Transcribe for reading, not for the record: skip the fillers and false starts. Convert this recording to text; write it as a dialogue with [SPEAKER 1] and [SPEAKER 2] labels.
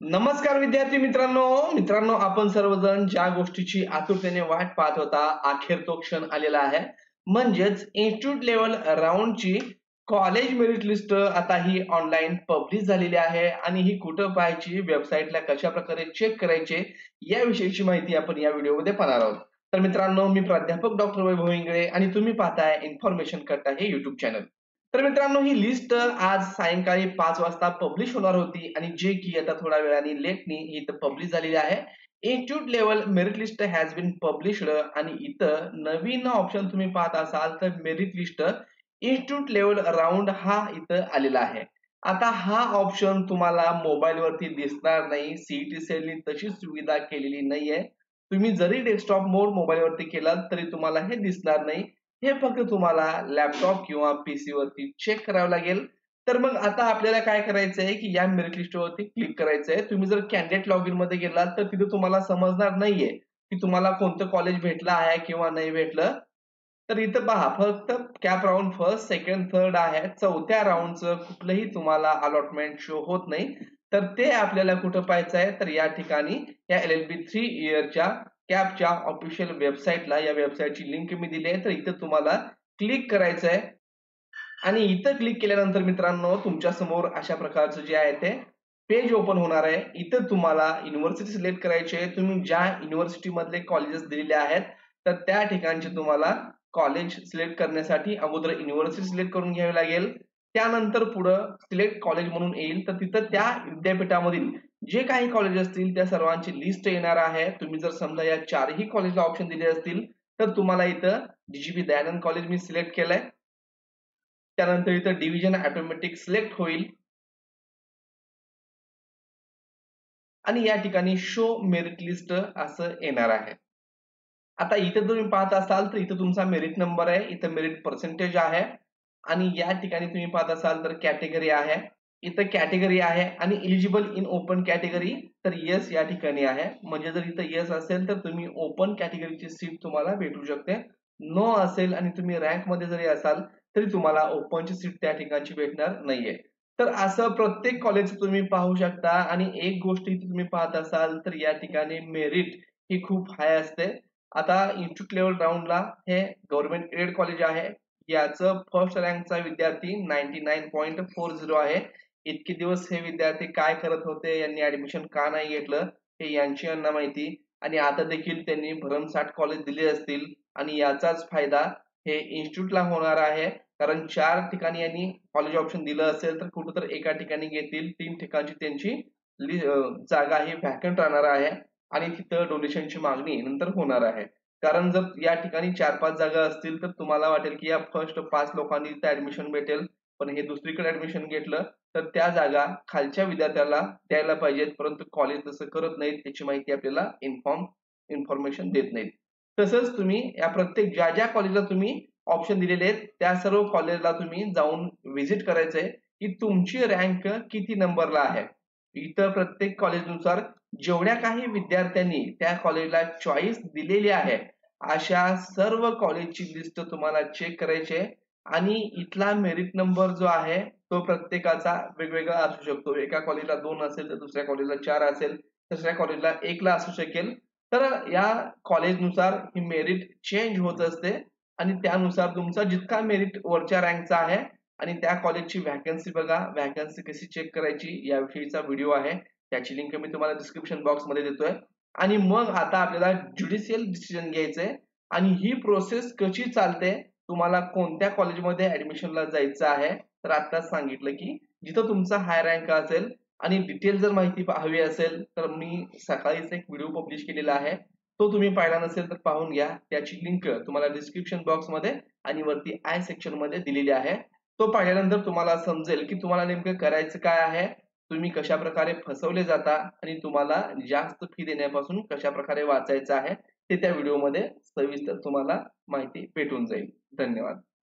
[SPEAKER 1] नमस्कार विद्यार्थी मित्रांनो आपण सर्वजण ज्या गोष्टीची आतुरतेने वाट पाहत होता अखेर तो क्षण आलेला आहे. म्हणजेच इन्स्टिट्यूट लेवल राऊंडची कॉलेज मेरिट लिस्ट आता ही ऑनलाईन पब्लिश झालेली आहे आणि ही कुठं पाहायची, वेबसाईटला कशा प्रकारे चेक करायचे याविषयीची माहिती आपण या व्हिडिओमध्ये पाहणार आहोत. तर मित्रांनो, मी प्राध्यापक डॉक्टर वैभव इंगळे आणि तुम्ही पाहताय इन्फॉर्मेशन कट्टा हे युट्यूब चॅनल. तर मित्रांनो, ही लिस्ट आज सायंकाळी 5 वाजता पब्लिश होणार होती आणि जे की आता थोड्या वेळाने लेटनी ही इथं पब्लिश झालेली आहे. Institute level merit list has been published आणि इथं नवीन ऑप्शन तुम्ही पाहत असाल तर merit list institute level round हा इथं आलेला आहे. आता हा ऑप्शन तुम्हाला मोबाईल वरती दिसणार नाही. सीईटी सेलनी तशी सुविधा केलेली नाहीये. तुम्ही जरी डेस्कटॉप मोड मोबाईल वरती केलात तरी तुम्हाला हे दिसणार नाही. हे फक्त तुम्हाला लॅपटॉप किंवा पीसी वरती चेक करावं लागेल. तर मग आता आपल्याला काय करायचंय की या मेरिट लिस्ट वरती क्लिक करायचंय. तुम्ही जर कॅन्डिडेट लॉगिन मध्ये गेलात तर तिथे तुम्हाला समजणार नाहीये की तुम्हाला कोणतं कॉलेज भेटलं आहे किंवा नाही भेटलं. तर इथं पहा, फक्त cap round first, second, third आहे. चौथ्या राऊंडचं कुठलंही तुम्हाला अलॉटमेंट शो होत नाही. तर ते आपल्याला कुठं पाहायचं आहे, तर या ठिकाणी या LLB 3 इयरच्या कॅपच्या ऑफिशियल वेबसाईटला, या वेबसाईटची लिंक मी दिली आहे. तर इथं तुम्हाला क्लिक करायचं आहे आणि इथं क्लिक केल्यानंतर मित्रांनो, तुमच्या समोर अशा प्रकारचं जे आहे ते पेज ओपन होणार आहे. इथं तुम्हाला युनिव्हर्सिटी सिलेक्ट करायची आहे. तुम्ही ज्या युनिव्हर्सिटी मधले कॉलेजेस दिलेले आहेत तर त्या ठिकाणचे तुम्हाला कॉलेज सिलेक्ट करण्यासाठी अगोदर युनिव्हर्सिटी सिलेक्ट करून घ्यावी लागेल. त्यानंतर पुढं सिलेक्ट कॉलेज म्हणून येईल. तर तिथं त्या विद्यापीठामधील जे काही कॉलेज असतील त्या सर्वांची लिस्ट येणार आहे. तुम्ही जर समजा या चारही कॉलेजला ऑप्शन दिले असतील तर तुम्हाला इथं DGP दयानंद कॉलेज मी सिलेक्ट केलंय. त्यानंतर इथं डिव्हिजन ऑटोमॅटिक सिलेक्ट होईल आणि या ठिकाणी शो मेरिट लिस्ट असं येणार आहे. आता इथे तुम्ही पाहत असाल तर इथं तुमचा मेरिट नंबर आहे, इथं मेरिट पर्सेंटेज आहे आणि या ठिकाणी तुम्ही पाहत असाल तर कॅटेगरी आहे. इथं कॅटेगरी आहे आणि एलिजिबल इन ओपन कॅटेगरी तर येस या ठिकाणी आहे. म्हणजे जर इथं येस असेल तर तुम्ही ओपन कॅटेगरीची सीट तुम्हाला भेटू शकते. नो असेल आणि तुम्ही रँक मध्ये जरी असाल तरी तुम्हाला ओपनची सीट त्या ठिकाणची भेटणार नाहीये. तर असं प्रत्येक कॉलेज तुम्ही पाहू शकता आणि एक गोष्ट इथे तुम्ही पाहत असाल तर या ठिकाणी मेरिट ही खूप हाय असते. आता इन्स्टिट्यूट लेवल राऊंडला हे गव्हर्नमेंट एडेड कॉलेज आहे. याचं फर्स्ट रँकचा विद्यार्थी 99.40 आहे. इतके दिवस हे विद्यार्थी काय करत होते, यांनी ऍडमिशन का नाही घेतलं हे यांची यांना माहिती. आणि आता देखील त्यांनी भरमसाठ कॉलेज दिले असतील आणि याचाच फायदा हे इन्स्टिट्यूटला होणार आहे. कारण 4 ठिकाणी यांनी कॉलेज ऑप्शन दिलं असेल तर कुठं तर एका ठिकाणी घेतील. 3 ठिकाणची त्यांची जागा ही व्हॅकंट राहणार आहे आणि तिथं डोनेशनची मागणी नंतर होणार आहे. कारण जर या ठिकाणी 4-5 जागा असतील तर तुम्हाला वाटेल की या फर्स्ट 5 लोकांनी तिथे ऍडमिशन भेटेल. पण हे दुसरीकडे ऍडमिशन घेतलं तर त्या जागा खालच्या विद्यार्थ्याला द्यायला पाहिजेत. परंतु कॉलेज तसं करत नाहीत. त्याची माहिती आपल्याला इन्फॉर्मेशन देत नाहीत. तसंच तुम्ही या प्रत्येक ज्या कॉलेजला तुम्ही ऑप्शन दिलेले आहेत त्या सर्व कॉलेजला तुम्ही जाऊन व्हिजिट करायचंय की तुमची रँक किती नंबरला आहे. इथं प्रत्येक कॉलेजनुसार जेवढ्या काही विद्यार्थ्यांनी त्या कॉलेजला चॉईस दिलेली आहे अशा सर्व कॉलेजची लिस्ट तुम्हाला चेक करायची आहे आणि इथला मेरिट नंबर जो आहे तो प्रत्येकाचा वेगवेगळा असू शकतो. एका कॉलेजला 2 असेल तर दुसऱ्या कॉलेजला 4 असेल, दुसऱ्या कॉलेजला 1 ला असू शकेल. तर या कॉलेजनुसार ही मेरिट चेंज होत असते आणि त्यानुसार तुमचा जितका मेरिट वरच्या रँकचा आहे आणि त्या कॉलेजची व्हॅकन्सी बघा, व्हॅकन्सी कशी चेक करायची याविषयीचा व्हिडिओ आहे. त्याची लिंक मी तुम्हाला डिस्क्रिप्शन बॉक्स मध्ये देतोय. आणि मग आता आपल्याला ज्युडिशियल डिसिजन घ्यायचंय आणि ही प्रोसेस कशी चालते, तुम्हाला कोणत्या कॉलेजमध्ये ऍडमिशनला जायचं आहे. तर आत्ताच सांगितलं की जिथं तुमचा हाय रँक असेल आणि डिटेल जर माहिती हवी असेल तर मी सकाळीच एक व्हिडिओ पब्लिश केलेला आहे. तो तुम्ही पाहिला नसेल तर पाहून घ्या. त्याची लिंक तुम्हाला डिस्क्रिप्शन बॉक्स मध्ये आणि वरती आय सेक्शन मध्ये दिलेली आहे. तो पाहिल्यानंतर तुम्हाला समजेल की तुम्हाला नेमकं करायचं काय आहे, तुम्ही कशा प्रकारे फसवले जाता आणि तुम्हाला जास्त फी देण्यापासून कशा प्रकारे वाचायचं आहे ते त्या व्हिडिओमध्ये सविस्तर तुम्हाला माहिती भेटून जाईल. धन्यवाद.